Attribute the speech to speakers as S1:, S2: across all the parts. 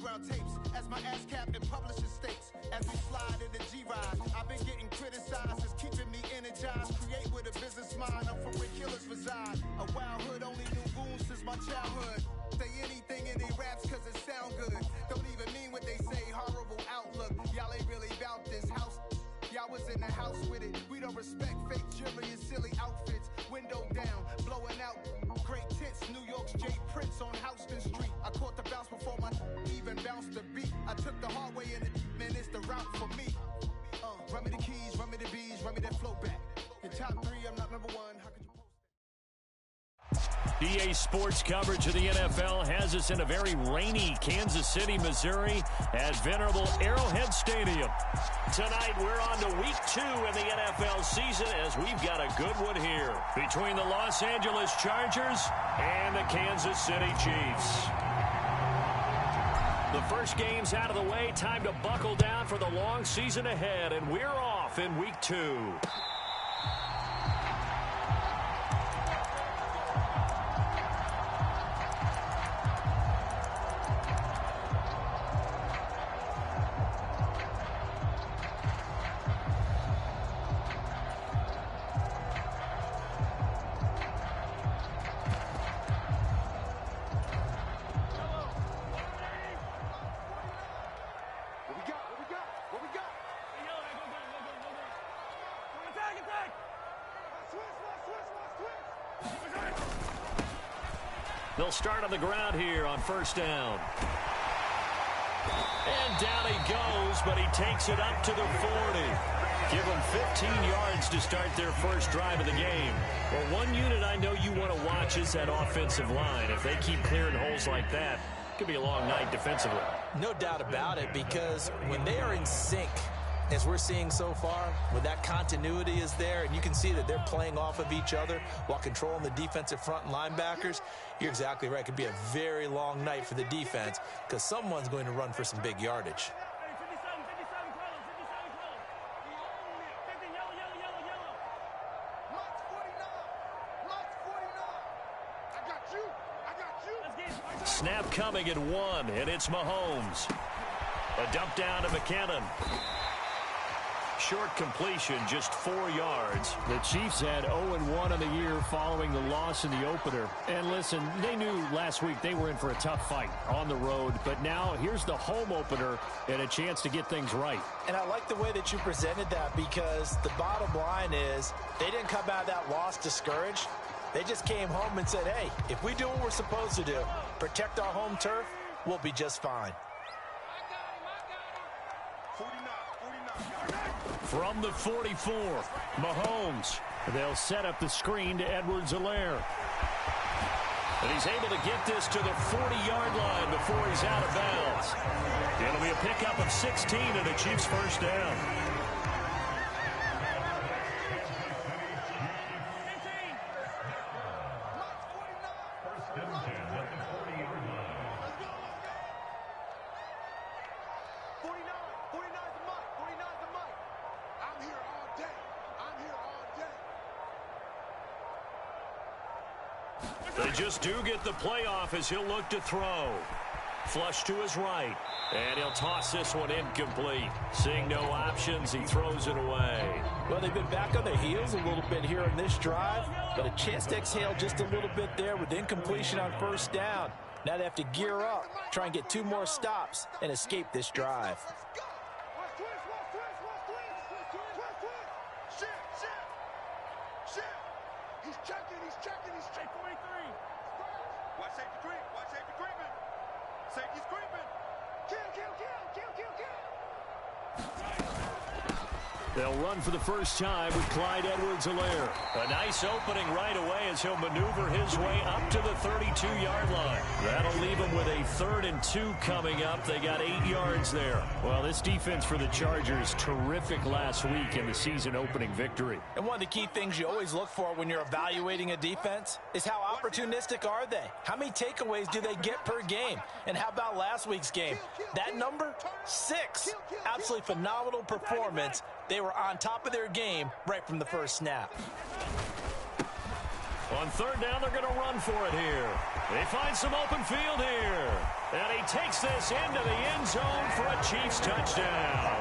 S1: underground tapes as my ass cap in publishing states. As we slide in the G-Ride, I've been getting criticized as keeping me energized. Create with a business mind, I'm from where killers reside. A wild hood, only knew goons since my childhood. Say anything in they raps cause it sound good. Don't even mean what they say, horrible outlook. Y'all ain't really about this house. Y'all was in the house with it. We don't respect fake jewelry and silly outfits. Window down, blowing out great tents. New York's J. Prince on Houston Street. I caught the bounce before my even bounced the beat. I took the hard way in it, man, it's the route for me. Run me the keys, run me the bees, run me that flow back. Your top three, I'm not number one. How could you post that?
S2: EA Sports coverage of the NFL has us in a very rainy Kansas City, Missouri at venerable Arrowhead Stadium. Tonight, we're on to week 2 in the NFL season as we've got a good one here between the Los Angeles Chargers and the Kansas City Chiefs. The first game's out of the way. Time to buckle down for the long season ahead, and we're off in week 2. They'll start on the ground here on first down. And down he goes, but he takes it up to the 40. Give them 15 yards to start their first drive of the game. Well, one unit I know you want to watch is that offensive line. If they keep clearing holes like that, it could be a long night defensively.
S3: No doubt about it, because when they are in sync, as we're seeing so far, when that continuity is there and you can see that they're playing off of each other while controlling the defensive front and linebackers, you're exactly right. It could be a very long night for the defense because someone's going to run for some big yardage.
S2: Snap coming at 1, and it's Mahomes. A dump down to McKinnon. Short completion, just 4 yards.
S4: The Chiefs had 0-1 on the year following the loss in the opener. And listen, they knew last week they were in for a tough fight on the road. But now here's the home opener and a chance to get things right.
S3: And I like the way that you presented that, because the bottom line is they didn't come out of that loss discouraged. They just came home and said, hey, if we do what we're supposed to do, protect our home turf, we'll be just fine.
S2: From the 44, Mahomes.
S4: They'll set up the screen to Edwards-Helaire.
S2: And he's able to get this to the 40-yard line before he's out of bounds. It'll be a pickup of 16 and a Chiefs first down. They just do get the playoff as he'll look to throw. Flush to his right. And he'll toss this one incomplete. Seeing no options, he throws it away.
S3: Well, they've been back on their heels a little bit here in this drive, but a chance to exhale just a little bit there with incompletion on first down. Now they have to gear up, try and get 2 more stops, and escape this drive.
S4: They'll run for the first time with Clyde Edwards-Helaire.
S2: A nice opening right away as he'll maneuver his way up to the 32-yard line. That'll leave him with a 3rd and 2 coming up. They got 8 yards there.
S4: Well, this defense for the Chargers, terrific last week in the season-opening victory.
S3: And one of the key things you always look for when you're evaluating a defense is how opportunistic are they? How many takeaways do they get per game? And how about last week's game? That number? 6. Absolutely phenomenal performance. They were on top of their game right from the first snap.
S2: On third down, they're going to run for it here. They find some open field here. And he takes this into the end zone for a Chiefs touchdown.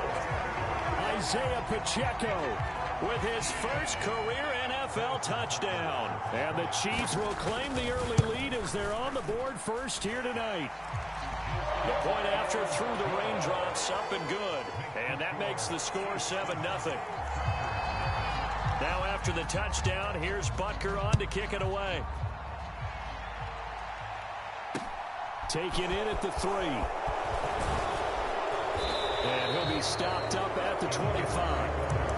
S2: Isaiah Pacheco with his first career NFL touchdown. And the Chiefs will claim the early lead as they're on the board first here tonight. The point after through the raindrops, up and good. And that makes the score 7-0. Now after the touchdown, here's Butker on to kick it away. Taken in at the 3. And he'll be stopped up at the 25.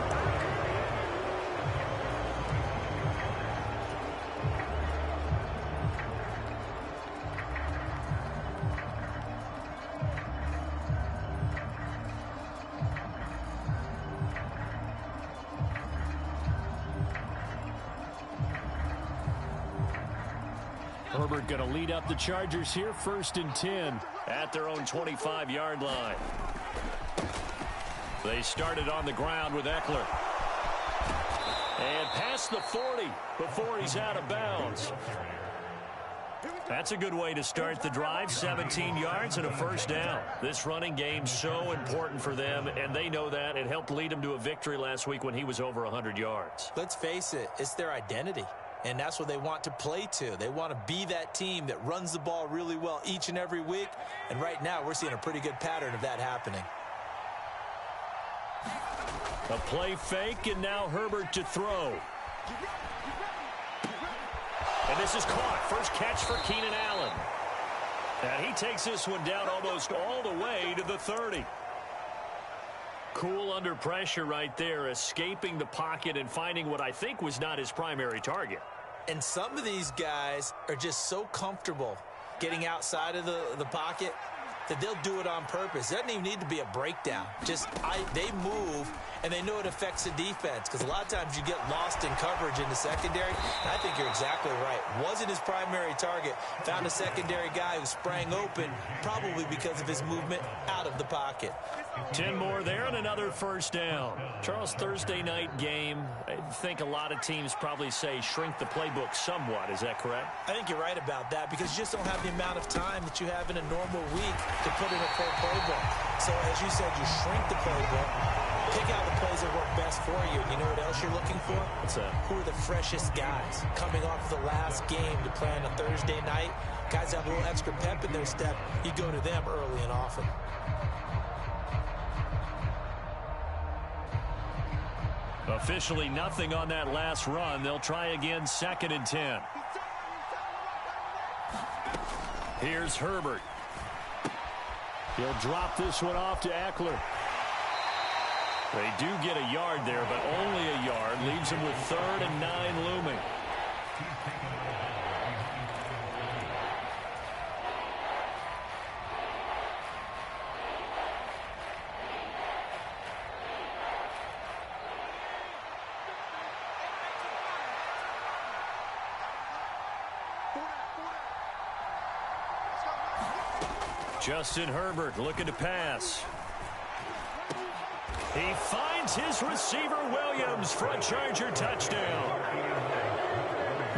S2: Herbert going to lead up the Chargers here, 1st and 10 at their own 25-yard line. They started on the ground with Eckler. And past the 40 before he's out of bounds. That's a good way to start the drive, 17 yards and a first down. This running game's so important for them, and they know that. It helped lead them to a victory last week when he was over 100 yards.
S3: Let's face it, it's their identity. And that's what they want to play to. They want to be that team that runs the ball really well each and every week. And right now, we're seeing a pretty good pattern of that happening.
S2: A play fake, and now Herbert to throw. And this is caught. First catch for Keenan Allen. And he takes this one down almost all the way to the 30. Cool under pressure right there, escaping the pocket and finding what I think was not his primary target.
S3: And some of these guys are just so comfortable getting outside of the pocket that they'll do it on purpose. It doesn't even need to be a breakdown. They move, and they know it affects the defense, because a lot of times you get lost in coverage in the secondary. And I think you're exactly right. Wasn't his primary target. Found a secondary guy who sprang open, probably because of his movement out of the pocket.
S2: 10 more there and another first down. Charles, Thursday night game, I think a lot of teams probably say shrink the playbook somewhat. Is that correct?
S3: I think you're right about that, because you just don't have the amount of time that you have in a normal week to put in a full playbook. So as you said, you shrink the playbook, pick out the plays that work best for you. You know what else you're looking for?
S2: What's that?
S3: Who are the freshest guys coming off the last game to play on a Thursday night? Guys have a little extra pep in their step. You go to them early and often.
S2: Officially nothing on that last run. They'll try again, 2nd and 10. Here's Herbert. He'll drop this one off to Eckler. They do get a yard there, but only a yard. Leaves them with 3rd and 9 looming. Justin Herbert looking to pass. He finds his receiver Williams for a Charger touchdown.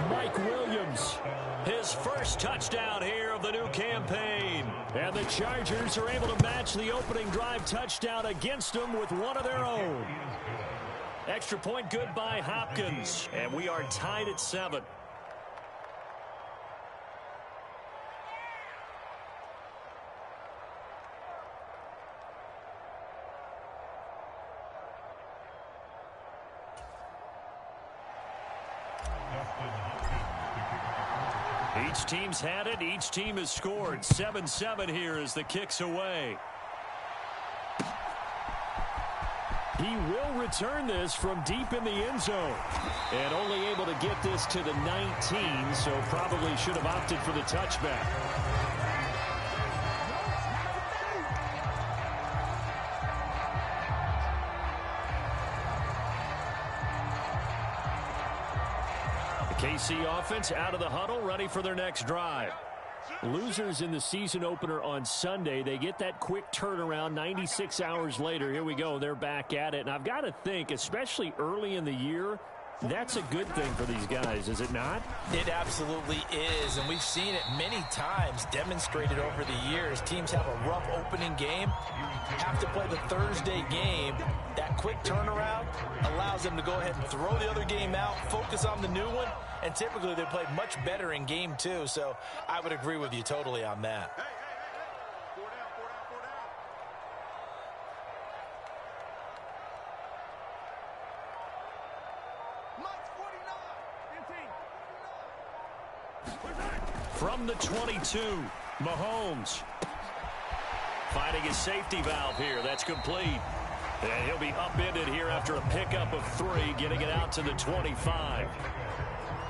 S2: Mike Williams, his first touchdown here of the new campaign. And the Chargers are able to match the opening drive touchdown against them with one of their own. Extra point good by Hopkins. And we are tied at 7. Each team's had it. Each team has scored. 7-7 here as the kick's away. He will return this from deep in the end zone. And only able to get this to the 19, so probably should have opted for the touchback. KC offense out of the huddle, ready for their next drive. Losers in the season opener on Sunday. They get that quick turnaround 96 hours later. Here we go. They're back at it. And I've got to think, especially early in the year,
S4: That's a good thing for these guys, is it not?
S3: It absolutely is, and we've seen it many times demonstrated over the years. Teams have a rough opening game, have to play the Thursday game. That quick turnaround allows them to go ahead and throw the other game out, focus on the new one, and typically they play much better in game 2, so I would agree with you totally on that.
S2: From the 22, Mahomes. Finding his safety valve here. That's complete. And he'll be upended here after a pickup of 3, getting it out to the 25.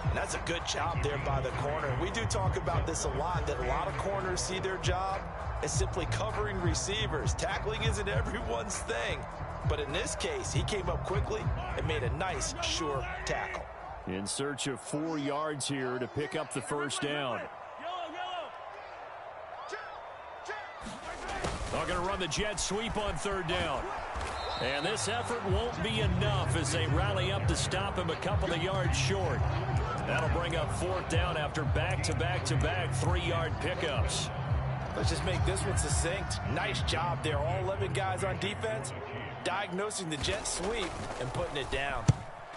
S3: And that's a good job there by the corner. We do talk about this a lot, that a lot of corners see their job as simply covering receivers. Tackling isn't everyone's thing. But in this case, he came up quickly and made a nice, sure tackle.
S4: In search of 4 yards here to pick up the first down. They're going to run the jet sweep on 3rd down. And this effort won't be enough as they rally up to stop him a couple of yards short. That'll bring up 4th down after back-to-back-to-back 3-yard pickups.
S3: Let's just make this one succinct. Nice job there. All 11 guys on defense diagnosing the jet sweep and putting it down.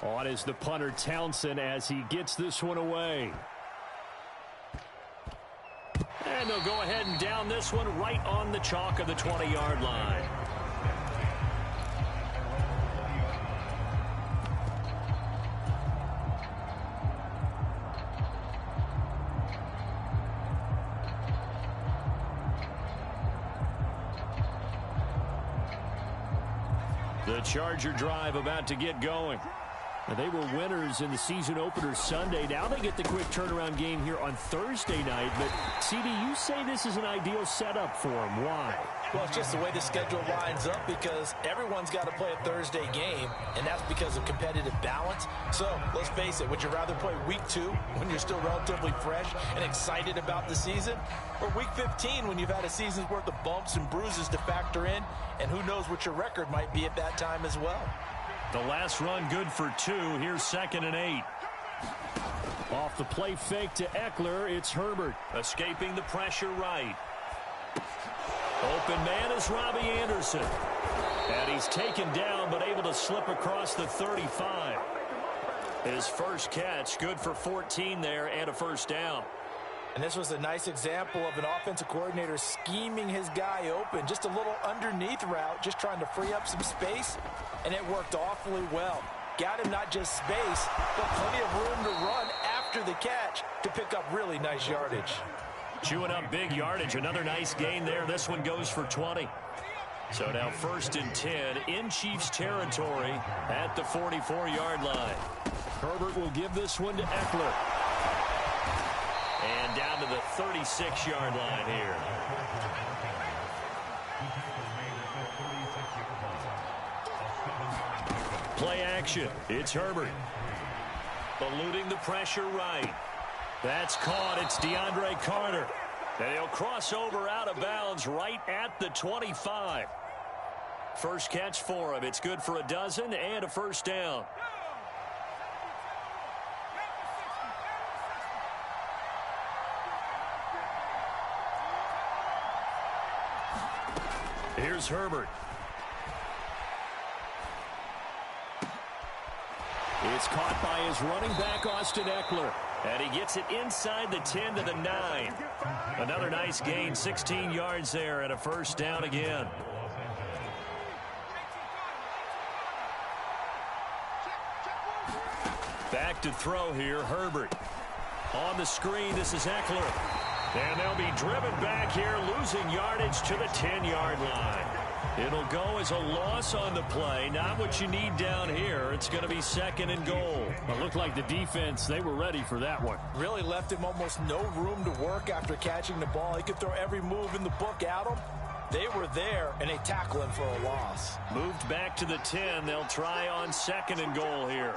S4: On is the punter Townsend as he gets this one away. And they'll go ahead and down this one right on the chalk of the 20-yard line. The Charger drive about to get going. Now, they were winners in the season opener Sunday. Now they get the quick turnaround game here on Thursday night. But, CD, you say this is an ideal setup for them. Why?
S3: Well, it's just the way the schedule lines up because everyone's got to play a Thursday game, and that's because of competitive balance. So, let's face it, would you rather play week 2 when you're still relatively fresh and excited about the season? Or week 15 when you've had a season's worth of bumps and bruises to factor in, and who knows what your record might be at that time as well?
S2: The last run good for 2. Here's 2nd and 8.
S4: Off the play fake to Eckler, it's Herbert.
S2: Escaping the pressure right. Open man is Robbie Anderson. And he's taken down but able to slip across the 35. His first catch, good for 14 there and a first down.
S3: And this was a nice example of an offensive coordinator scheming his guy open. Just a little underneath route, just trying to free up some space, and it worked awfully well. Got him not just space, but plenty of room to run after the catch to pick up really nice yardage.
S2: Chewing up big yardage. Another nice gain there. This one goes for 20. So now 1st and 10 in Chiefs territory at the 44-yard line.
S4: Herbert will give this one to Eckler.
S2: And down to the 36-yard line here. Play action. It's Herbert. Eluding the pressure right. That's caught. It's DeAndre Carter. And he'll cross over out of bounds right at the 25. First catch for him. It's good for a dozen and a first down. Here's Herbert.
S4: It's caught by his running back, Austin Eckler.
S2: And he gets it inside the 10 to the 9. Another nice gain, 16 yards there and a first down again. Back to throw here, Herbert. On the screen, this is Eckler. And they'll be driven back here, losing yardage to the 10-yard line. It'll go as a loss on the play. Not what you need down here. It's going to be 2nd and goal.
S4: It looked like the defense, they were ready for that one.
S3: Really left him almost no room to work after catching the ball. He could throw every move in the book at him. They were there, and they tackle him for a loss.
S2: Moved back to the 10. They'll try on 2nd and goal here.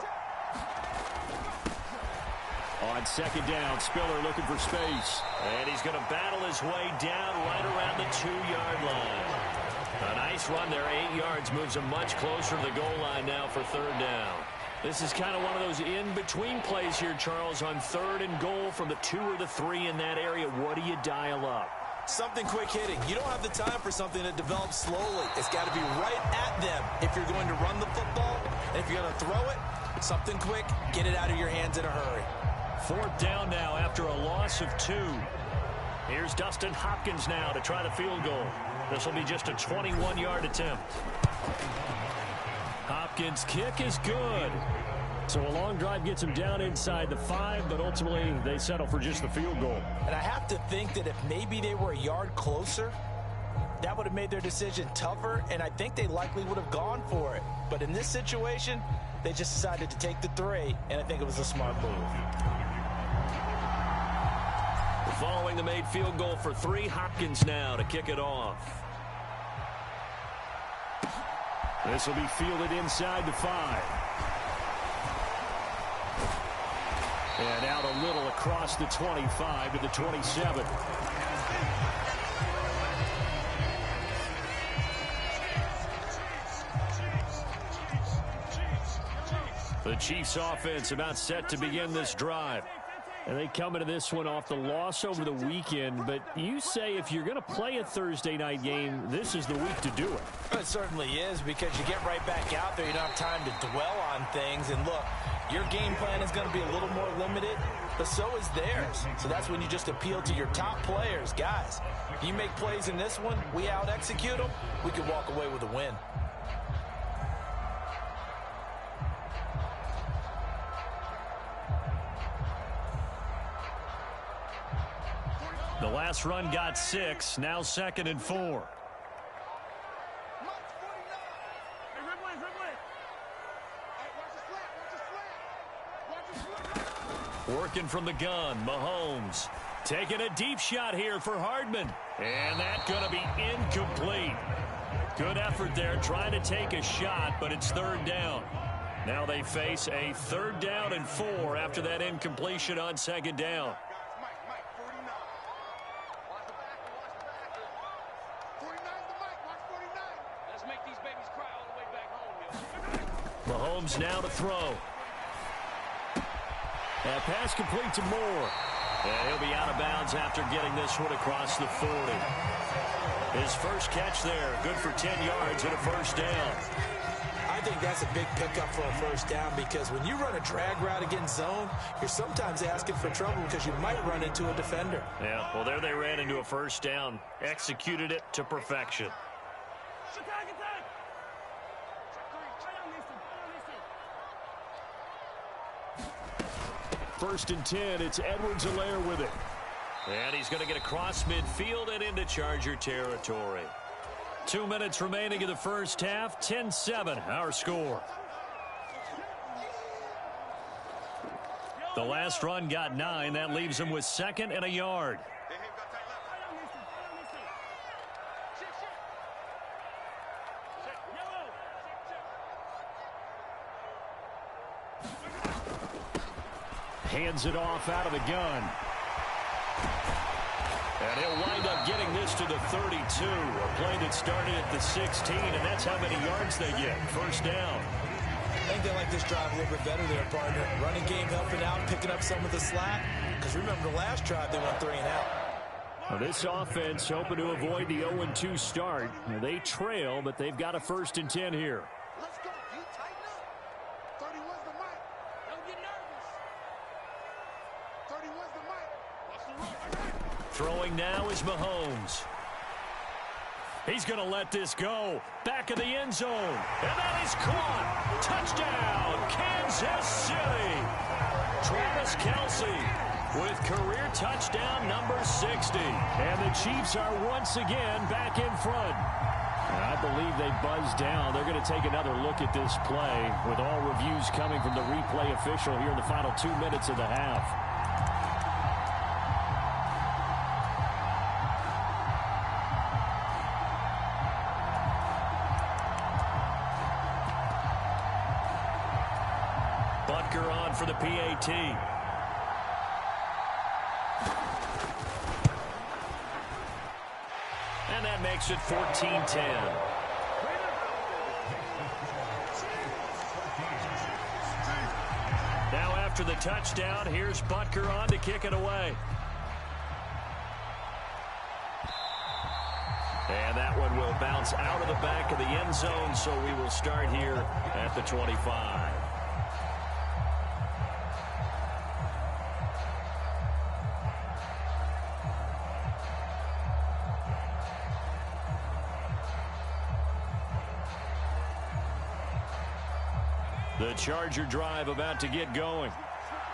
S4: On 2nd down, Spiller looking for space.
S2: And he's going to battle his way down right around the 2-yard line. A nice run there, 8 yards, moves him much closer to the goal line now for 3rd down. This is kind of one of those in-between plays here, Charles, on 3rd and goal from the 2 or the 3 in that area. What do you dial up?
S3: Something quick hitting. You don't have the time for something that develops slowly. It's got to be right at them if you're going to run the football. And if you're going to throw it, something quick, get it out of your hands in a hurry.
S2: 4th down now after a loss of 2. Here's Dustin Hopkins now to try the field goal. This will be just a 21-yard attempt. Hopkins' kick is good.
S4: So a long drive gets him down inside the 5, but ultimately they settle for just the field goal.
S3: And I have to think that if maybe they were a yard closer, that would have made their decision tougher, and I think they likely would have gone for it. But in this situation, they just decided to take the 3, and I think it was a smart move.
S2: Following the made field goal for 3, Hopkins now to kick it off.
S4: This will be fielded inside the 5. And out a little across the 25 to the 27.
S2: The Chiefs offense about set to begin this drive.
S4: And they come into this one off the loss over the weekend. But you say if you're going to play a Thursday night game, this is the week to do it.
S3: It certainly is, because you get right back out there. You don't have time to dwell on things. And look, your game plan is going to be a little more limited, but so is theirs. So that's when you just appeal to your top players. Guys, you make plays in this one, we out-execute them, we can walk away with a win.
S2: The last run got 6, now 2nd and 4. Working from the gun, Mahomes. Taking a deep shot here for Hardman. And that's going to be incomplete. Good effort there trying to take a shot, but it's 3rd down. Now they face a 3rd down and 4 after that incompletion on 2nd down. Mahomes now to throw.
S4: And pass complete to Moore.
S2: And he'll be out of bounds after getting this one across the 40. His first catch there, good for 10 yards and a 1st down.
S3: I think that's a big pickup for a 1st down, because when you run a drag route against zone, you're sometimes asking for trouble because you might run into a defender.
S2: Yeah, well, there they ran into a 1st down. Executed it to perfection.
S4: 1st and 10, it's Edwards-Helaire with it.
S2: And he's going to get across midfield and into Charger territory. 2 minutes remaining in the first half, 10-7, our score. The last run got 9. That leaves him with 2nd and a yard.
S4: Hands it off out of the gun.
S2: And he'll wind up getting this to the 32. A play that started at the 16, and that's how many yards they get. 1st down.
S3: I think they like this drive a little bit better there, partner. Running game helping out, picking up some of the slack. Because remember, the last drive they went 3 and out.
S4: Well, this offense hoping to avoid the 0-2 start. They trail, but they've got a 1st and 10 here.
S1: Let's go. You tighten up. 31's the mic. Don't get nervous. 31's the mic. Watch the run.
S2: Throwing now is Mahomes. He's going to let this go. Back of the end zone. And that is caught. Touchdown, Kansas City. Travis Kelce with career touchdown number 60.
S4: And the Chiefs are once again back in front. I believe they buzzed down. They're going to take another look at this play with all reviews coming from the replay official here in the final 2 minutes of the half.
S2: Butker on for the PAT. And that makes it 14-10. after the touchdown. Here's Butker on to kick it away. And that one will bounce out of the back of the end zone, so we will start here at the 25. The Charger drive about to get going.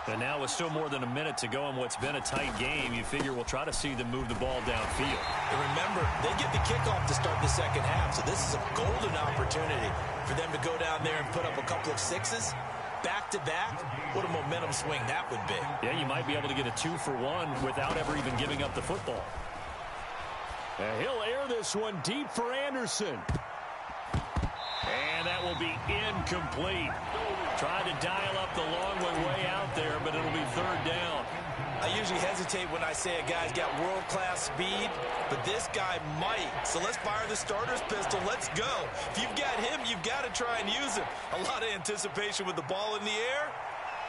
S2: And now with still more than a minute to go in what's been a tight game, you figure we'll try to see them move the ball downfield.
S3: And remember, they get the kickoff to start the second half, so this is a golden opportunity for them to go down there and put up a couple of sixes back-to-back. What a momentum swing that would be.
S2: Yeah, you might be able to get a 2-for-1 without ever even giving up the football. And he'll air this one deep for Anderson. And that will be incomplete. Tried to dial up the long way out there, but it'll be third down.
S3: I usually hesitate when I say a guy's got world-class speed, but this guy might. So let's fire the starter's pistol. Let's go. If you've got him, you've got to try and use him. A lot of anticipation with the ball in the air,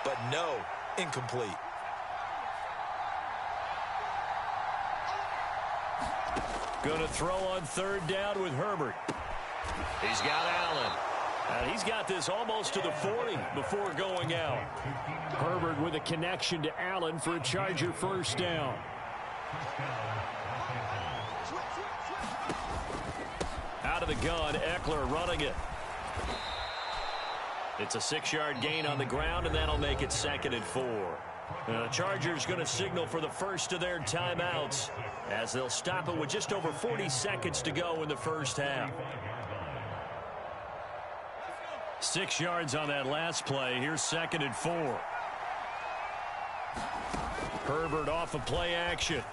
S3: but no, incomplete.
S2: Going to throw on third down with Herbert. He's got Allen. And he's got this almost to the 40 before going out. Herbert with a connection to Allen for a Charger first down. Out of the gun, Eckler running it. It's a 6-yard gain on the ground, and that'll make it 2nd and 4. The Chargers going to signal for the first of their timeouts as they'll stop it with just over 40 seconds to go in the first half. 6 yards on that last play. Here's 2nd and 4. Herbert off of play action.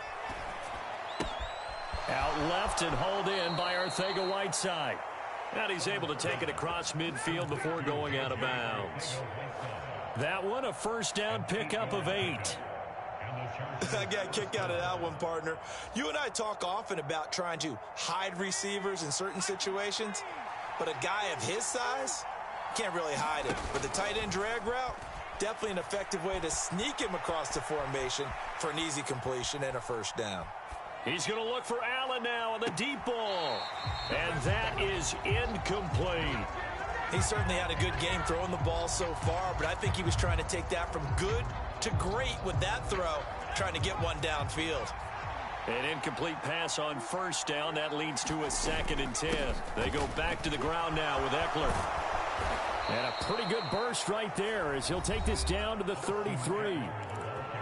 S2: Out left and hauled in by Arcega-Whiteside. And he's able to take it across midfield before going out of bounds. That one, a first down pickup of 8.
S3: I got kicked out of that one, partner. You and I talk often about trying to hide receivers in certain situations, but a guy of his size can't really hide it. With the tight end drag route, definitely an effective way to sneak him across the formation for an easy completion and a first down.
S2: He's going to look for Allen now on the deep ball. And that is incomplete.
S3: He certainly had a good game throwing the ball so far, but I think he was trying to take that from good to great with that throw, trying to get one downfield.
S2: An incomplete pass on first down. That leads to a 2nd and 10. They go back to the ground now with Eckler. And a pretty good burst right there as he'll take this down to the 33.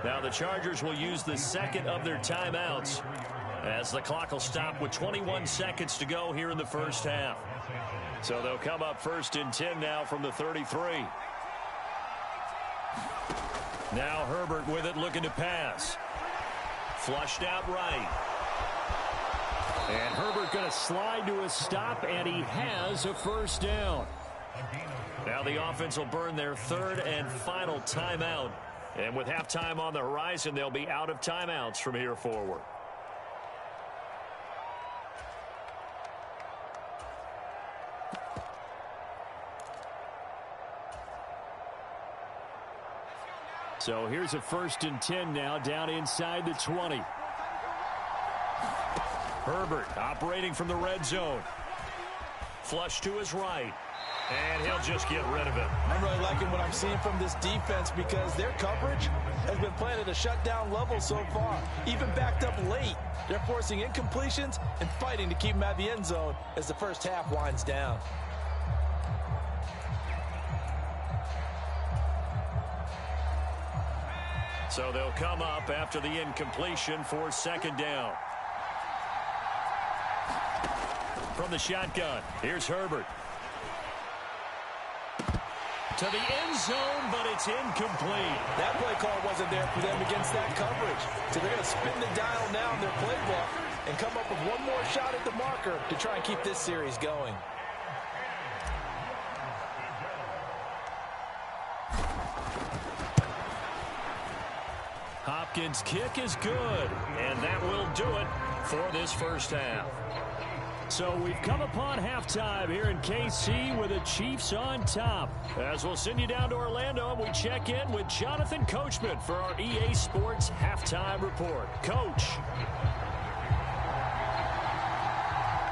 S2: Now the Chargers will use the second of their timeouts as the clock will stop with 21 seconds to go here in the first half. So they'll come up 1st and 10 now from the 33. Now Herbert with it, looking to pass. Flushed out right. And Herbert going to slide to a stop, and he has a first down. Now the offense will burn their 3rd and final timeout. And with halftime on the horizon, they'll be out of timeouts from here forward. So here's a 1st and 10 now down inside the 20. Herbert operating from the red zone. Flush to his right. And he'll just get rid of it.
S3: I'm really liking what I'm seeing from this defense because their coverage has been playing at a shutdown level so far. Even backed up late, they're forcing incompletions and fighting to keep them at the end zone as the first half winds down.
S2: So they'll come up after the incompletion for 2nd down. From the shotgun, here's Herbert. To the end zone, but it's incomplete.
S3: That play call wasn't there for them against that coverage. So they're going to spin the dial now in their playbook and come up with one more shot at the marker to try and keep this series going.
S2: Hopkins' kick is good, and that will do it for this first half.
S4: So we've come upon halftime here in KC with the Chiefs on top. As we'll send you down to Orlando, and we check in with Jonathan Coachman for our EA Sports Halftime Report. Coach.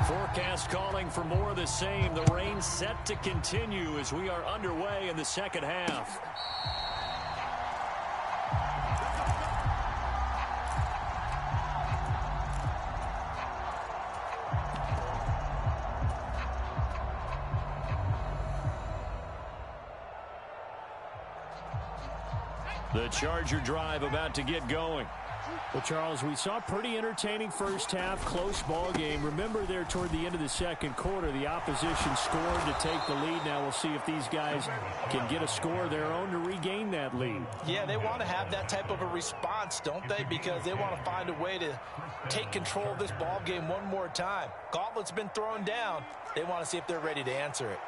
S4: Forecast calling for more of the same. The rain set to continue as we are underway in the second half. The Charger drive about to get going. Well, Charles, we saw a pretty entertaining first half, close ball game. Remember there toward the end of the second quarter, the opposition scored to take the lead. Now we'll see if these guys can get a score of their own to regain that lead.
S3: Yeah, they want to have that type of a response, don't they? Because they want to find a way to take control of this ball game one more time. Gauntlet's been thrown down. They want to see if they're ready to answer it.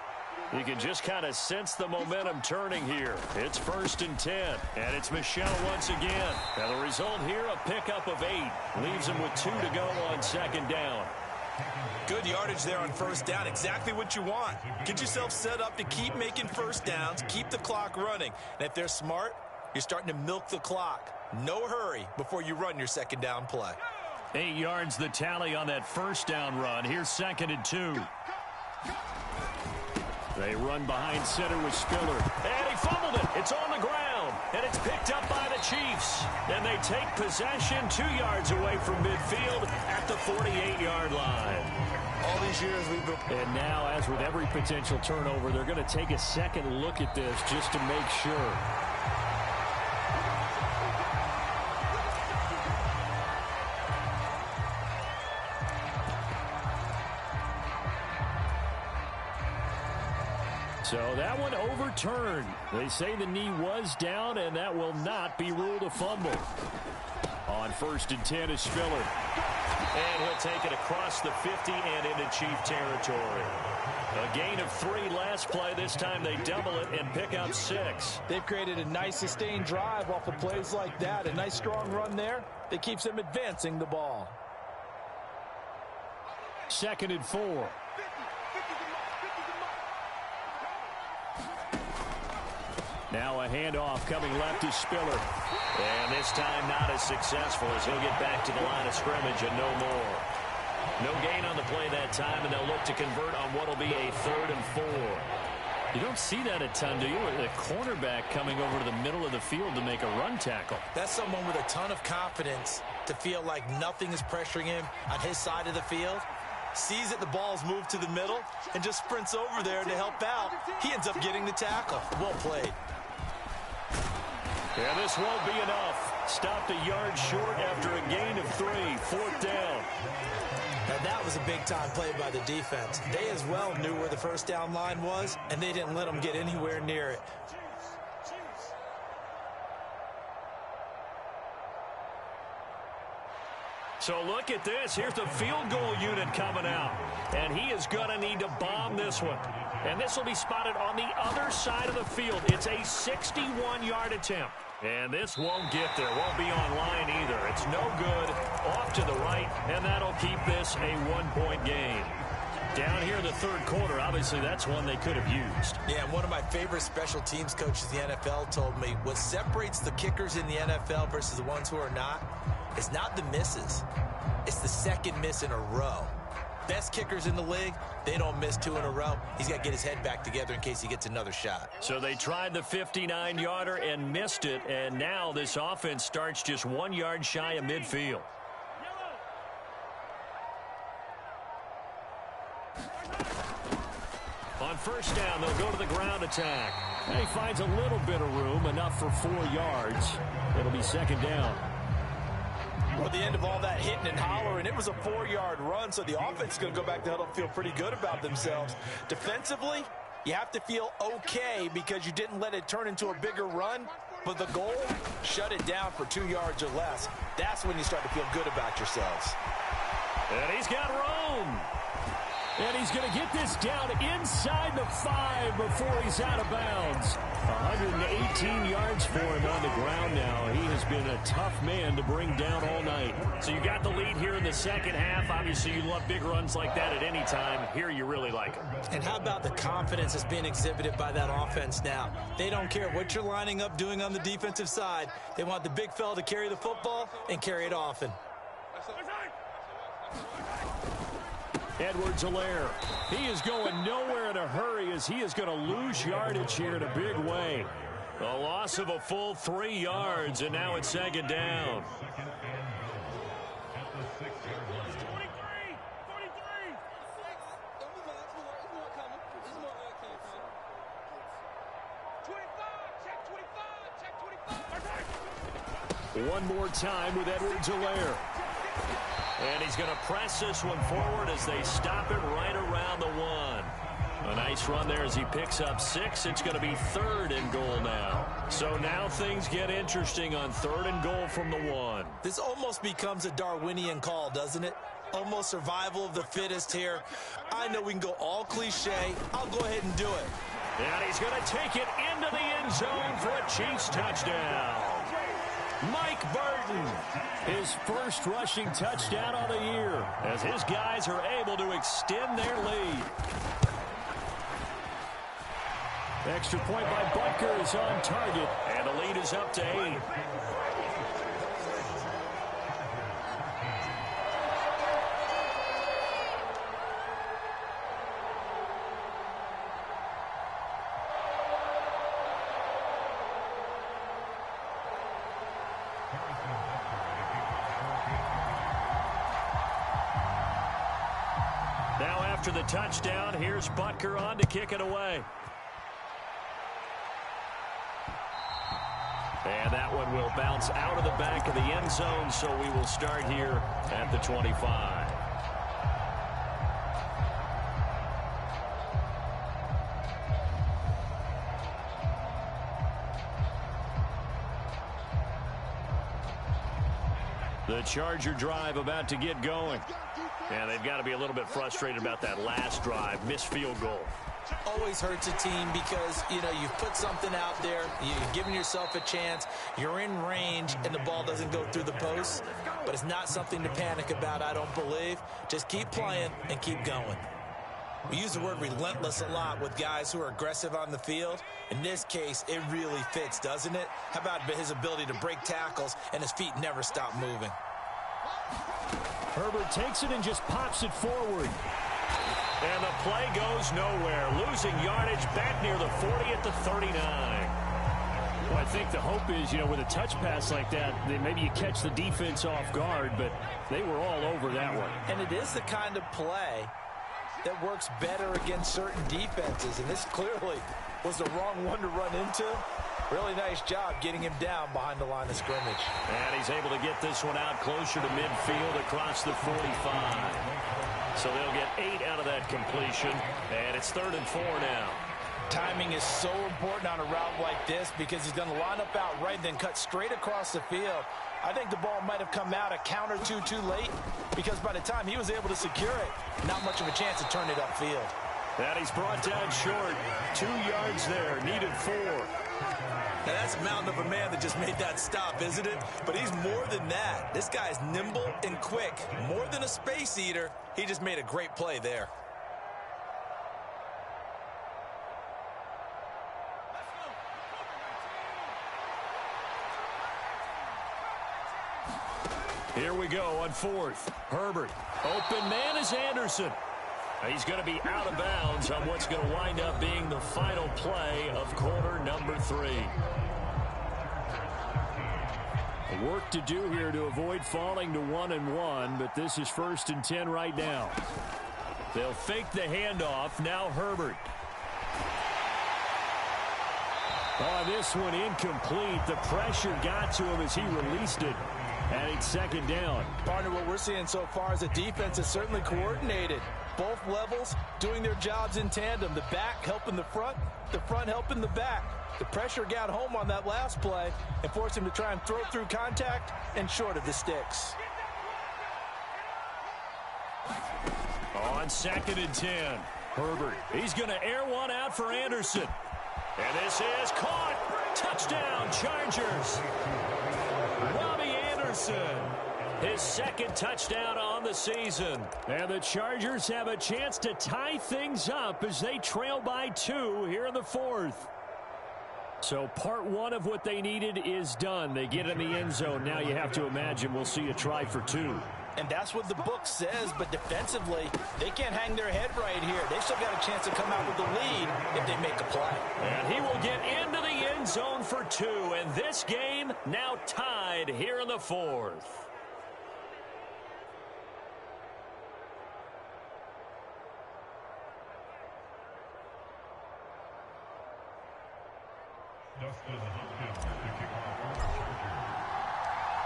S2: You can just kind of sense the momentum turning here. It's 1st and 10, and it's Michelle once again. And the result here, a pickup of 8. Leaves them with 2 to go on second down.
S5: Good yardage there on first down. Exactly what you want. Get yourself set up to keep making first downs, keep the clock running. And if they're smart, you're starting to milk the clock. No hurry before you run your second down play.
S2: 8 yards the tally on that first down run. Here's 2nd and 2. They run behind center with Spiller. And he fumbled it. It's on the ground. And it's picked up by the Chiefs. And they take possession 2 yards away from midfield at the 48-yard line.
S5: All these years we've been...
S4: And now, as with every potential turnover, they're going to take a second look at this just to make sure. So that one overturned. They say the knee was down, and that will not be ruled a fumble. On 1st and 10 is Spiller.
S2: And he'll take it across the 50 and into Chief territory. A gain of 3 last play. This time they double it and pick up 6.
S3: They've created a nice sustained drive off of plays like that. A nice strong run there that keeps them advancing the ball.
S4: 2nd and 4. Now a handoff coming left to Spiller.
S2: And this time not as successful as he'll get back to the line of scrimmage and no more. No gain on the play that time, and they'll look to convert on what will be a 3rd and 4.
S4: You don't see that a ton, do you? The cornerback coming over to the middle of the field to make a run tackle.
S3: That's someone with a ton of confidence to feel like nothing is pressuring him on his side of the field. Sees that the ball's moved to the middle and just sprints over there to help out. He ends up getting the tackle. Well played.
S2: Yeah, this won't be enough. Stopped a yard short after a gain of 3. 4th down.
S3: And that was a big-time play by the defense. They as well knew where the first down line was, and they didn't let them get anywhere near it.
S2: So look at this. Here's the field goal unit coming out. And he is going to need to bomb this one. And this will be spotted on the other side of the field. It's a 61-yard attempt. And this won't get there. Won't be on line either. It's no good. Off to the right. And that'll keep this a 1-point game. Down here in the third quarter, obviously that's one they could have used.
S3: Yeah, and one of my favorite special teams coaches in the NFL told me what separates the kickers in the NFL versus the ones who are not is not the misses. It's the second miss in a row. Best kickers in the league, they don't miss 2 in a row. He's got to get his head back together in case he gets another shot.
S2: So they tried the 59-yarder and missed it, and now this offense starts just 1 yard shy of midfield. On first down, they'll go to the ground attack.
S4: And he finds a little bit of room, enough for 4 yards. It'll be 2nd down.
S3: Well, at the end of all that hitting and hollering, it was a 4-yard run, so the offense is going to go back to huddle and feel pretty good about themselves. Defensively, you have to feel okay because you didn't let it turn into a bigger run, but the goal, shut it down for 2 yards or less. That's when you start to feel good about yourselves.
S2: And he's got room.
S4: And he's going to get this down inside the 5 before he's out of bounds. 118 yards for him on the ground now. He has been a tough man to bring down all night.
S2: So you got the lead here in the second half. Obviously, you love big runs like that at any time. Here you really like them.
S3: And how about the confidence that's being exhibited by that offense now? They don't care what you're lining up doing on the defensive side. They want the big fella to carry the football and carry it often.
S4: Edwards-Helaire. He is going nowhere in a hurry as he is going to lose yardage here in a big way.
S2: A loss of a full 3 yards, and now it's second down.
S4: One more time with Edwards-Helaire.
S2: And he's going to press this one forward as they stop him right around the 1. A nice run there as he picks up 6. It's going to be 3rd and goal now. So now things get interesting on 3rd and goal from the 1.
S3: This almost becomes a Darwinian call, doesn't it? Almost survival of the fittest here. I know we can go all cliche. I'll go ahead and do it.
S2: And he's going to take it into the end zone for a Chiefs touchdown.
S4: Mike Burton, his first rushing touchdown of the year,
S2: as his guys are able to extend their lead.
S4: Extra point by Butker is on target,
S2: and the lead is up to 8. Now after the touchdown, here's Butker on to kick it away. And that one will bounce out of the back of the end zone, so we will start here at the 25. The Charger drive about to get going. And they've got to be a little bit frustrated about that last drive, missed field goal.
S3: Always hurts a team because, you know, you've put something out there, you've given yourself a chance, you're in range, and the ball doesn't go through the post. But it's not something to panic about, I don't believe. Just keep playing and keep going. We use the word relentless a lot with guys who are aggressive on the field. In this case, it really fits, doesn't it? How about his ability to break tackles and his feet never stop moving?
S4: Herbert takes it and just pops it forward.
S2: And the play goes nowhere. Losing yardage back near the 40 at the 39.
S4: Well, I think the hope is, you know, with a touch pass like that, that maybe you catch the defense off guard, but they were all over that one.
S3: And it is the kind of play that works better against certain defenses, and this clearly was the wrong one to run into. Really nice job getting him down behind the line of scrimmage.
S2: And he's able to get this one out closer to midfield across the 45. So they'll get 8 out of that completion, and it's 3rd and 4 now.
S3: Timing is so important on a route like this because he's going to line up out right, then cut straight across the field. I think the ball might have come out a count or two too late because by the time he was able to secure it, not much of a chance to turn it upfield.
S2: And he's brought down short. 2 yards there, needed 4.
S3: Now that's a mountain of a man that just made that stop, isn't it? But he's more than that. This guy's nimble and quick. More than a space eater, he just made a great play there.
S2: Here we go on 4th. Herbert. Open man is Anderson. He's going to be out of bounds on what's going to wind up being the final play of quarter number 3.
S4: Work to do here to avoid falling to 1-1, but this is 1st and 10 right now.
S2: They'll fake the handoff. Now Herbert.
S4: Oh, this one incomplete. The pressure got to him as he released it. And it's 2nd down.
S3: Partner, what we're seeing so far is the defense is certainly coordinated. Both levels doing their jobs in tandem. The back helping the front helping the back. The pressure got home on that last play and forced him to try and throw through contact and short of the sticks.
S2: On 2nd and 10. Herbert, he's going to air one out for Anderson. And this is caught. Touchdown, Chargers. Robbie Anderson, his 2nd touchdown on the season. And the Chargers have a chance to tie things up as they trail by 2 here in the 4th. So part 1 of what they needed is done. They get in the end zone. Now you have to imagine we'll see a try for 2.
S3: And that's what the book says, but defensively, they can't hang their head right here. They still got a chance to come out with the lead if they make a play.
S2: And he will get into the end zone for 2, and this game now tied here in the 4th.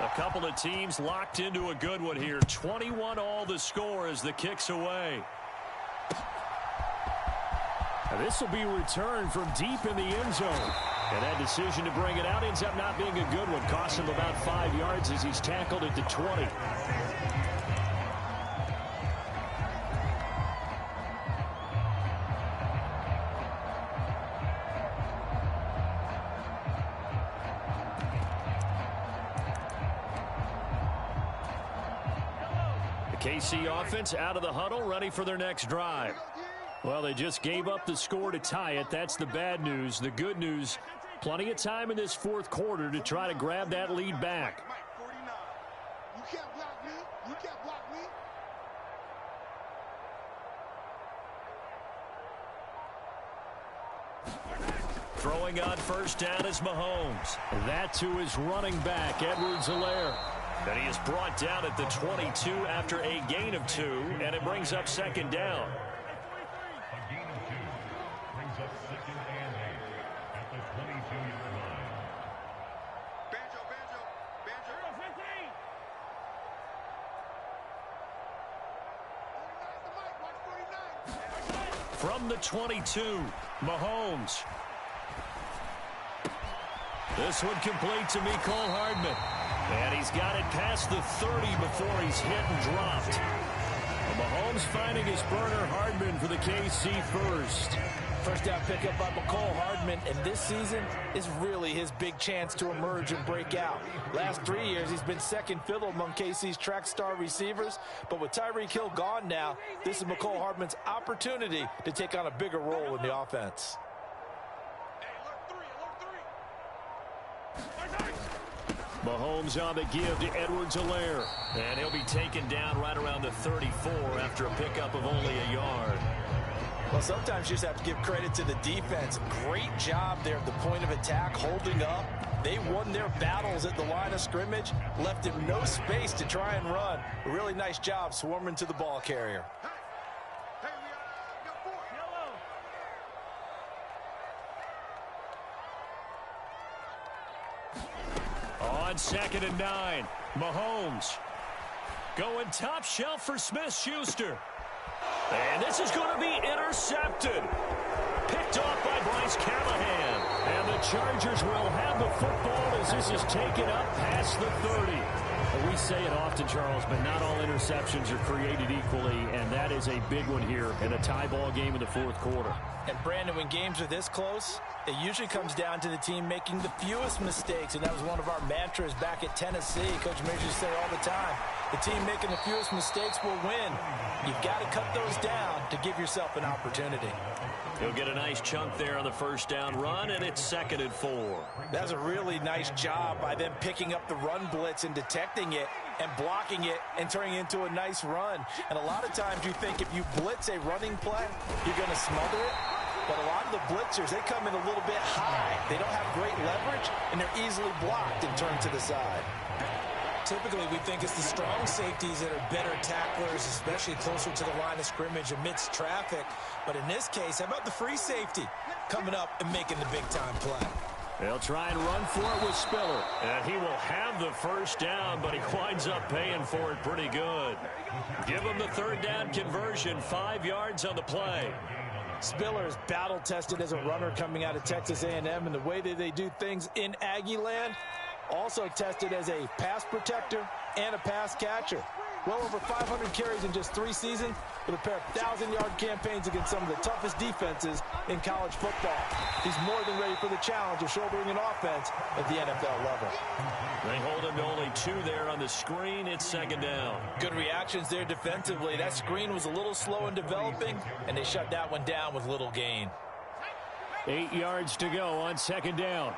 S2: A couple of teams locked into a good one here. 21 all the score as the kick's away. Now this will be returned from deep in the end zone. And that decision to bring it out ends up not being a good one. Costs him about 5 yards as he's tackled at the 20. KC offense out of the huddle, ready for their next drive. Well, they just gave up the score to tie it. That's the bad news. The good news, plenty of time in this 4th quarter to try to grab that lead back.
S1: You can't block me. You can't block me.
S2: Throwing on 1st down is Mahomes. That to his running back, Edwards-Helaire. And he is brought down at the 22 after a gain of 2, and it brings up 2nd down.
S6: A gain of 2 brings up 2nd and 8 at the 22-yard line.
S1: Banjo, banjo, banjo. 15.
S2: From the 22, Mahomes. This one complete to Mecole Hardman. And he's got it past the 30 before he's hit and dropped. Mahomes finding his burner, Hardman, for the KC first.
S3: First down pickup by Mecole Hardman, and this season is really his big chance to emerge and break out. Last 3 years, he's been second fiddle among KC's track star receivers, but with Tyreek Hill gone now, this is Mecole Hardman's opportunity to take on a bigger role in the offense.
S2: Mahomes on the give to Edwards-Helaire. And he'll be taken down right around the 34 after a pickup of only a yard.
S3: Well, sometimes you just have to give credit to the defense. Great job there at the point of attack, holding up. They won their battles at the line of scrimmage, left him no space to try and run. A really nice job swarming to the ball carrier.
S2: On 2nd and 9, Mahomes going top shelf for Smith-Schuster. And this is going to be intercepted. Picked off by Bryce Callahan. And the Chargers will have the football as this is taken up past the 30. Well, we say it often, Charles, but not all interceptions are created equally, and that is a big one here in a tie ball game in the 4th quarter.
S3: And, Brandon, when games are this close, it usually comes down to the team making the fewest mistakes, and that was one of our mantras back at Tennessee. Coach Major used to say all the time, the team making the fewest mistakes will win. You've got to cut those down to give yourself an opportunity.
S2: He'll get a nice chunk there on the 1st down run, and it's 2nd and 4.
S3: That's a really nice job by them picking up the run blitz and detecting it and blocking it and turning it into a nice run. And a lot of times you think if you blitz a running play, you're going to smother it. But a lot of the blitzers, they come in a little bit high. They don't have great leverage, and they're easily blocked and turned to the side.
S7: Typically, we think it's the strong safeties that are better tacklers, especially closer to the line of scrimmage amidst traffic. But in this case, how about the free safety coming up and making the big-time play?
S2: They'll try and run for it with Spiller. And he will have the 1st down, but he winds up paying for it pretty good. Give him the 3rd down conversion, 5 yards on the play.
S3: Spiller is battle-tested as a runner coming out of Texas A&M, and the way that they do things in Aggie land, also tested as a pass protector and a pass catcher. Well over 500 carries in just 3 seasons.
S7: with a pair of 1,000-yard campaigns against some of the toughest defenses in college football. He's more than ready for the challenge of shouldering an offense at the NFL level.
S2: They hold him to only 2 there on the screen. It's second down.
S3: Good reactions there defensively. That screen was a little slow in developing, and they shut that one down with little gain.
S4: 8 yards to go on second down.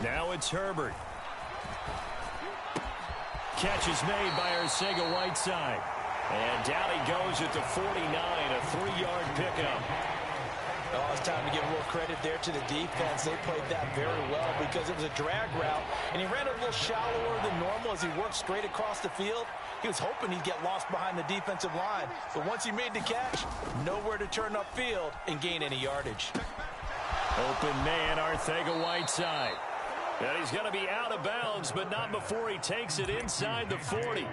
S4: Now it's Herbert. Catch is made by Arcega-Whiteside. And down he goes at the 49, a 3-yard pickup.
S3: Oh, it's time to give a little credit there to the defense. They played that very well because it was a drag route, and he ran a little shallower than normal as he worked straight across the field. He was hoping he'd get lost behind the defensive line, but once he made the catch, nowhere to turn upfield and gain any yardage.
S4: Open man, Arcega-Whiteside. And he's going to be out of bounds, but not before he takes it inside the 40.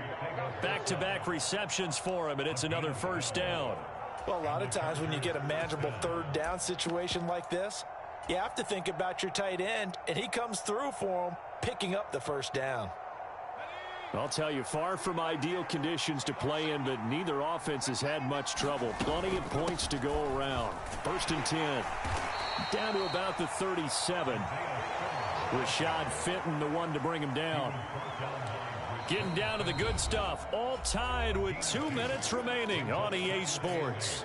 S4: Back-to-back receptions for him, and it's another first down.
S7: Well, a lot of times when you get a manageable third down situation like this, you have to think about your tight end, and he comes through for him, picking up the first down.
S4: I'll tell you, far from ideal conditions to play in, but neither offense has had much trouble. Plenty of points to go around. First and 10. Down to about the 37. Rashad Fenton, the one to bring him down. Getting down to the good stuff. All tied with 2 minutes remaining on EA Sports.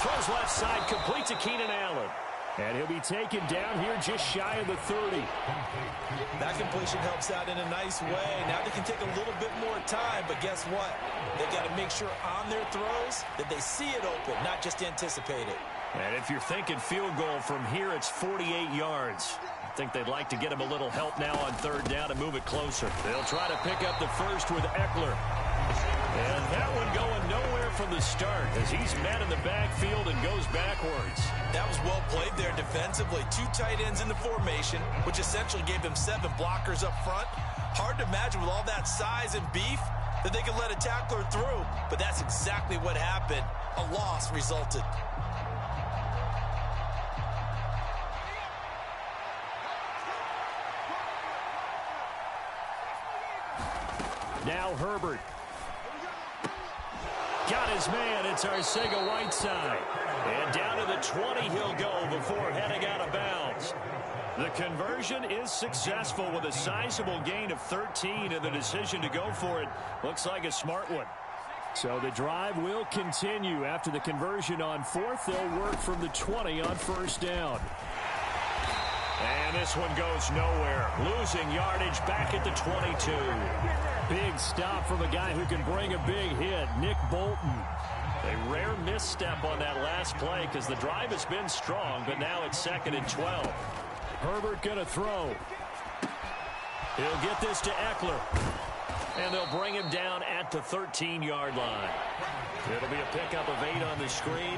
S4: Throws left side, complete to Keenan Allen. And he'll be taken down here just shy of the 30.
S3: That completion helps out in a nice way. Now they can take a little bit more time, but guess what? They've got to make sure on their throws that they see it open, not just anticipate it.
S4: And if you're thinking field goal from here, it's 48 yards. I think they'd like to get him a little help now on third down and move it closer. They'll try to pick up the first with Eckler. And that one going nowhere from the start as he's met in the backfield and goes backwards.
S3: That was well played there defensively. 2 tight ends in the formation, which essentially gave them 7 blockers up front. Hard to imagine with all that size and beef that they could let a tackler through, but that's exactly what happened. A loss resulted.
S4: Now Herbert. Got his man. It's Arcega-Whiteside. And down to the 20 he'll go before heading out of bounds. The conversion is successful with a sizable gain of 13, and the decision to go for it looks like a smart one. So the drive will continue. After the conversion on fourth, they'll work from the 20 on first down. And this one goes nowhere. Losing yardage back at the 22. Big stop from a guy who can bring a big hit, Nick Bolton. A rare misstep on that last play because the drive has been strong, but now it's 2nd and 12. Herbert going to throw. He'll get this to Eckler. And they'll bring him down at the 13-yard line. It'll be a pickup of 8 on the screen,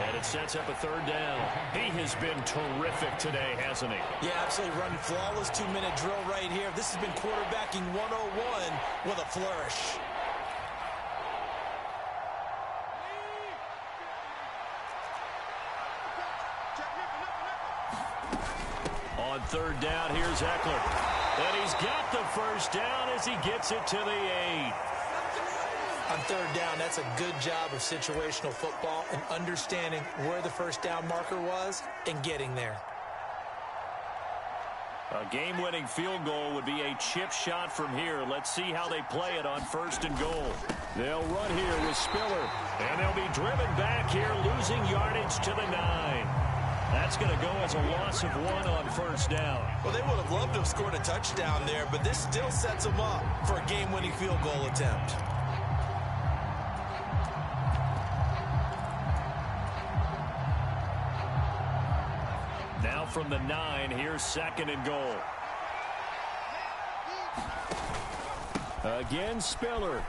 S4: and it sets up a third down. He has been terrific today, hasn't he?
S3: Yeah, absolutely. Running flawless 2-minute drill right here. This has been quarterbacking 101 with a flourish.
S4: On third down, here's Eckler. And he's got the first down as he gets it to the 8.
S3: On third down, that's a good job of situational football and understanding where the first down marker was and getting there.
S4: A game-winning field goal would be a chip shot from here. Let's see how they play it on 1st and goal. They'll run here with Spiller. And they'll be driven back here, losing yardage to the 9. That's going to go as a loss of 1 on first down.
S3: Well, they would have loved to have scored a touchdown there, but this still sets them up for a game-winning field goal attempt.
S4: Now from the 9, here's 2nd and goal. Again, Spiller.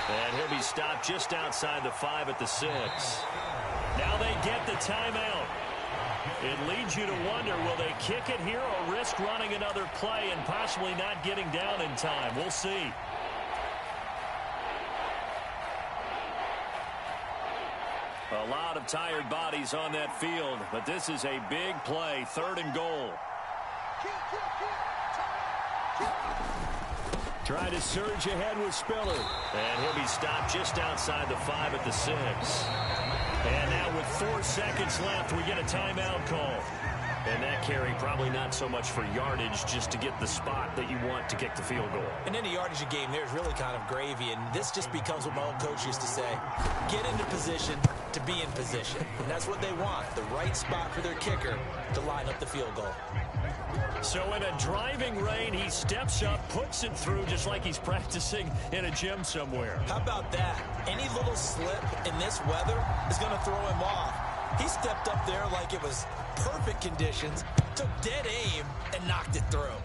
S2: And he'll be stopped just outside the 5 at the 6. Now they get the timeout. It leads you to wonder, will they kick it here or risk running another play and possibly not getting down in time? We'll see. A lot of tired bodies on that field, but this is a big play, 3rd and goal.
S4: Trying to surge ahead with Spiller.
S2: And he'll be stopped just outside the 5 at the 6. And now with 4 seconds left, we get a timeout call. And that carry probably not so much for yardage, just to get the spot that you want to kick the field goal.
S7: In any yardage game, there's really kind of gravy, and this just becomes what my old coach used to say. Get into position to be in position. And that's what they want, the right spot for their kicker to line up the field goal.
S2: So in a driving rain, he steps up, puts it through just like he's practicing in a gym somewhere.
S7: How about that? Any little slip in this weather is going to throw him off. He stepped up there like it was perfect conditions, took dead aim, and knocked it through.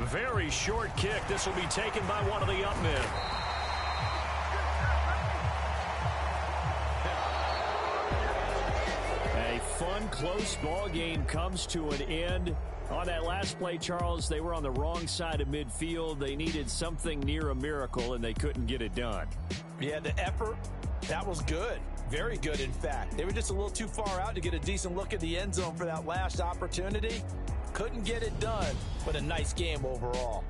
S2: Very short kick. This will be taken by one of the up men.
S4: A fun, close ball game comes to an end. On that last play, Charles, they were on the wrong side of midfield. They needed something near a miracle, and they couldn't get it done.
S7: Yeah, the effort, that was good. Very good, in fact. They were just a little too far out to get a decent look at the end zone for that last opportunity. Couldn't get it done, but a nice game overall.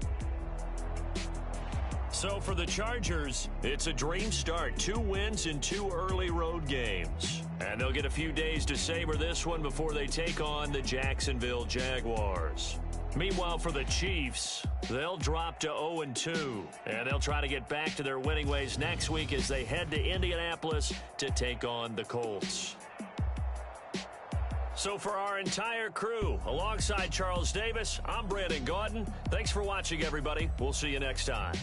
S2: So for the Chargers, it's a dream start. 2 wins in 2 early road games. And they'll get a few days to savor this one before they take on the Jacksonville Jaguars. Meanwhile, for the Chiefs, they'll drop to 0-2. And they'll try to get back to their winning ways next week as they head to Indianapolis to take on the Colts. So for our entire crew, alongside Charles Davis, I'm Brandon Gaudin. Thanks for watching, everybody. We'll see you next time.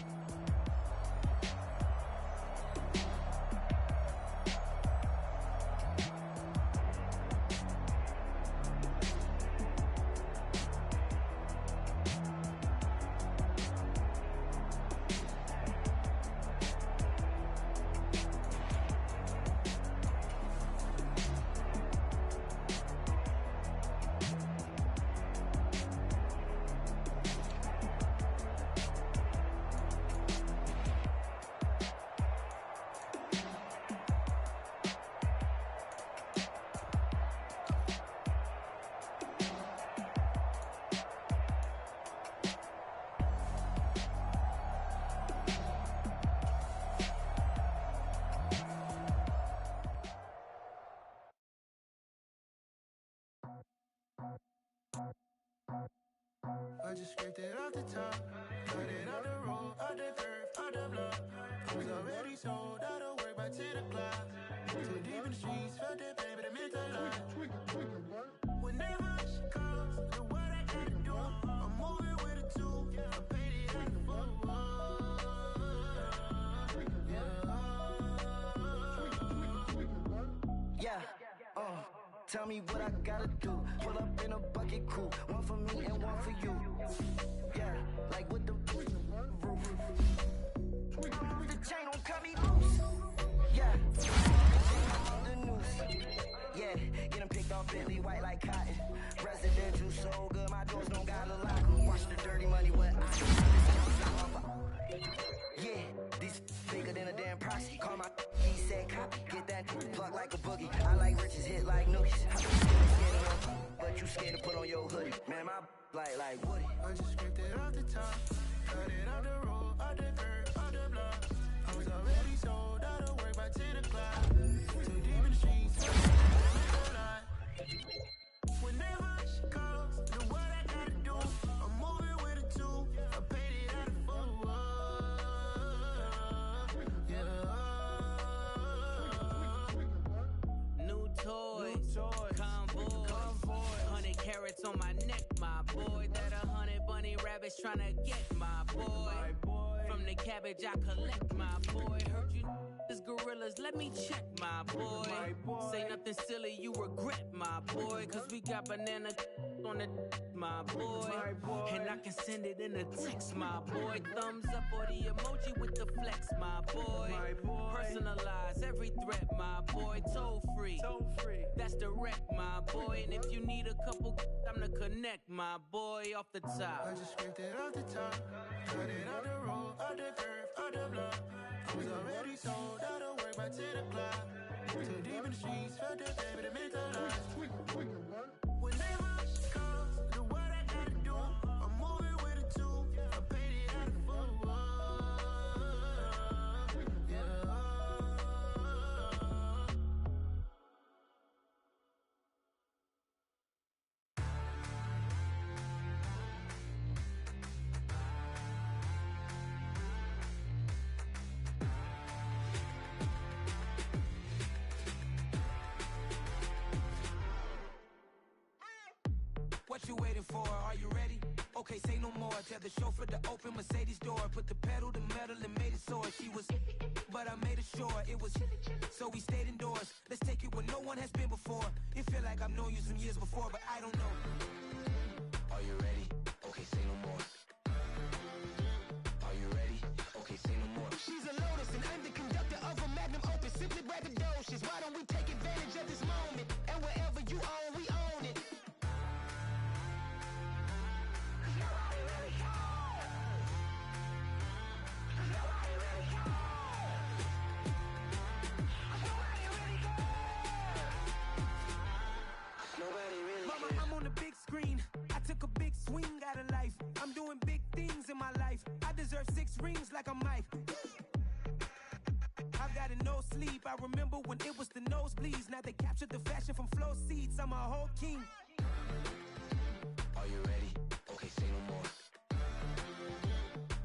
S1: I just scraped it off the top, cut it out the road, out the curve, out the block. I was already sold out of work by 10 o'clock. Too deep in the streets, felt that pain, but it meant a lot. Whenever she calls, look what I gotta do. I'm moving with a 2, I paid it at the tell me what I gotta do. Pull up in a bucket crew, one for me and one for you. Yeah, like with the roof. The chain don't cut me loose. Yeah, the noose. Yeah, get them picked off Bentley white like cotton. Residential so good, my doors don't got a lock. Watch the dirty money, what I yeah, these bigger than a damn proxy. Call my he said copy, get that plug like a boogie. I like riches, hit like nookies. But you scared to put on your hoodie. Man, my like Woody. I just scraped it off the top, cut it out the road, out the curb, out the block. I was already sold out of work by 10 o'clock. Too deep in the streets, whenever she calls, know what I gotta do. I'm moving with a 2, I paid it out of
S8: toys, convoy, 100 carats on my neck, my boy. That 100 bunny rabbits tryna get my boy. From the cabbage I collect, my boy. Heard you this gorillas, let let me check, my boy. Say nothing silly, you regret, my boy. Cause we got banana on the my boy. And I can send it in a text, my boy. Thumbs up or the emoji with the flex, my boy. Personalize every threat, my boy. Toll free. That's direct, my boy. And if you need a couple, I'm the connect, my boy, off the top.
S1: I just scraped it off the top, cut it on the road, on the curve, on the block. I was already told I don't work by 10 o'clock. Too deep in the streets, felt the pain, but it meant a lot. Whenever she calls, do what I gotta do. I'm moving with a two, I'm painted out of fool. Yeah.
S9: What you waiting for? Are you ready? Okay, say no more. Tell the chauffeur to open Mercedes door. Put the pedal to metal and made it soar. She was, but I made it sure it was. So we stayed indoors. Let's take it where no one has been before. It feel like I've known you some years before, but I don't know. Are you ready? Okay, say no more. Are you ready? Okay, say no more. She's a Lotus and I'm the conductor of a Magnum Opus. Simply braggadocious. Why don't we take advantage of this moment? And wherever you own, we own it. Mama, I'm on the big screen. I took a big swing out of life. I'm doing big things in my life. I deserve 6 rings like I'm Mike. I've got no sleep. I remember when it was the nosebleeds. Now they captured the fashion from flow seats. I'm a whole king. Are you ready? Okay, say no more.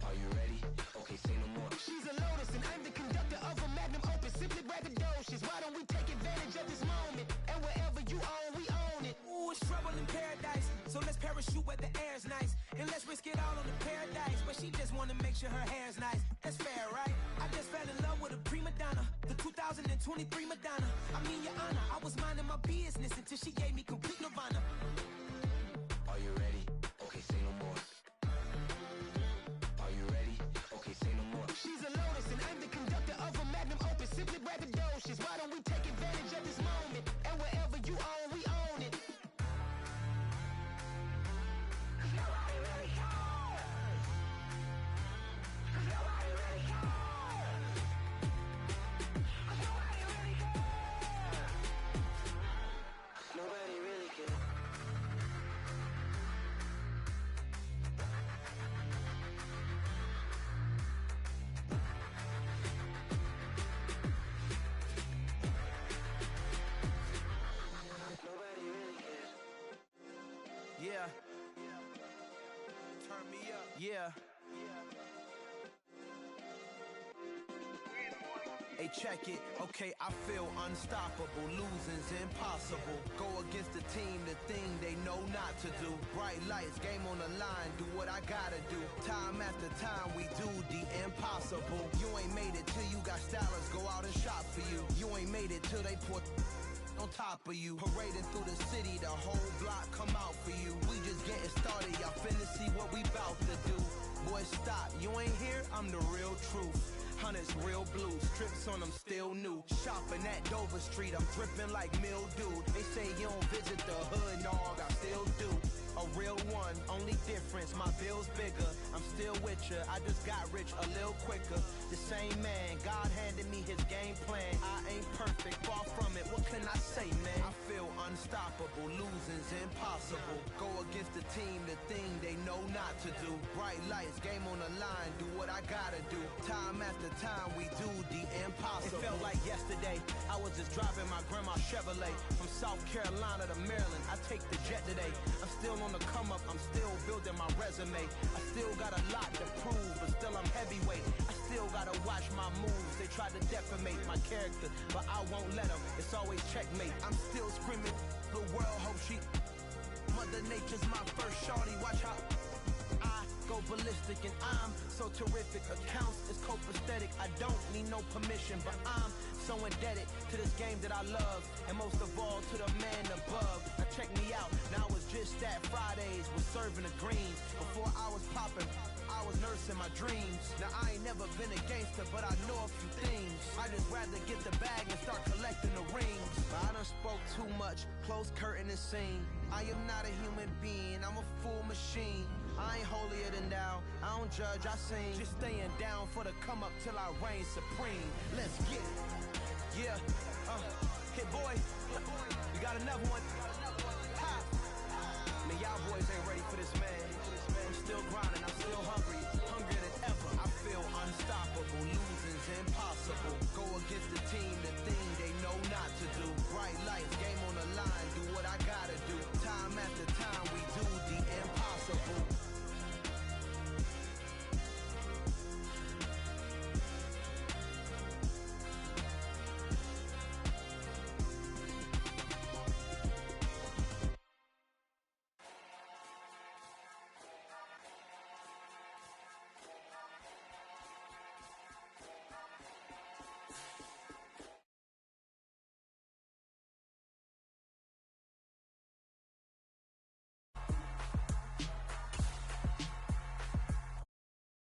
S9: Are you ready? Okay, say no more. She's a Lotus and I'm the conductor of a Magnum Opus. Simply braggadocious. Why don't we take advantage of this moment? And wherever you own, we own it. Ooh, it's trouble in paradise. So let's parachute where the air's nice. And let's risk it all on the paradise. But she just wanna make sure her hair's nice. That's fair, right? I just fell in love with a prima donna. The 2023 Madonna. I mean, your honor, I was minding my business until she gave me complete nirvana. Are you ready? Okay, say no more. Are you ready? Okay, say no more. She's a Lotus and I'm the conductor of a Magnum Opus. Simply braggadocious. Why don't we take advantage of this moment? And wherever you own, we own it. Nobody really cares. Nobody really cares. Nobody really cares. Nobody really cares. Nobody really cares. Yeah. Turn me up. Yeah. Hey, check it. Okay, I feel unstoppable. Losing's impossible. Go against the team, the thing they know not to do. Bright lights, game on the line. Do what I gotta do. Time after time, we do the impossible. You ain't made it till you got stylers go out and shop for you. You ain't made it till they put on top of you. Parading through the city, the whole block come out for you. We just getting started, y'all finna see what we bout to do. Boy, stop, you ain't here, I'm the real truth. Hunters, real blue, strips on them still new. Shopping at Dover Street, I'm dripping like mildew. They say you don't visit the hood, dog, I still do. A real one, only difference, my bill's bigger. I'm still with ya, I just got rich a little quicker. The same man, God handed me his game plan. I ain't perfect, far from it, what can I say, man? I feel unstoppable, losing's impossible. Go against the team, the thing they know not to do. Bright lights, game on the line, do what I gotta do. Time after time, we do the impossible. It felt like yesterday, I was just driving my grandma's Chevrolet. From South Carolina to Maryland, I take the jet today. I'm still on the come up, I'm still building my resume. I still got a lot to prove, but still I'm heavyweight. I still gotta watch my moves. They try to defamate my character, but I won't let them. It's always checkmate. I'm still screaming, the world hope she. Mother Nature's my first shorty. Watch how I go ballistic and I'm so terrific. Accounts is copacetic. I don't need no permission, but I'm So indebted to this game that I love, and most of all to the man above. Now check me out, now it's just that Fridays was serving the greens. Before I was popping, I was nursing my dreams. Now I ain't never been a gangster, but I know a few things. I just rather get the bag and start collecting the rings. But I done spoke too much, close curtain and scene. I am not a human being, I'm a full machine. I ain't holier than thou, I don't judge, I sing. Just staying down for the come up till I reign supreme. Let's get it. Yeah, hit boy, we got another one. Ha! Man, y'all boys ain't ready for this, man. I'm still grinding, I'm still hungry, hungrier than ever. I feel unstoppable, losing's impossible. Go against the team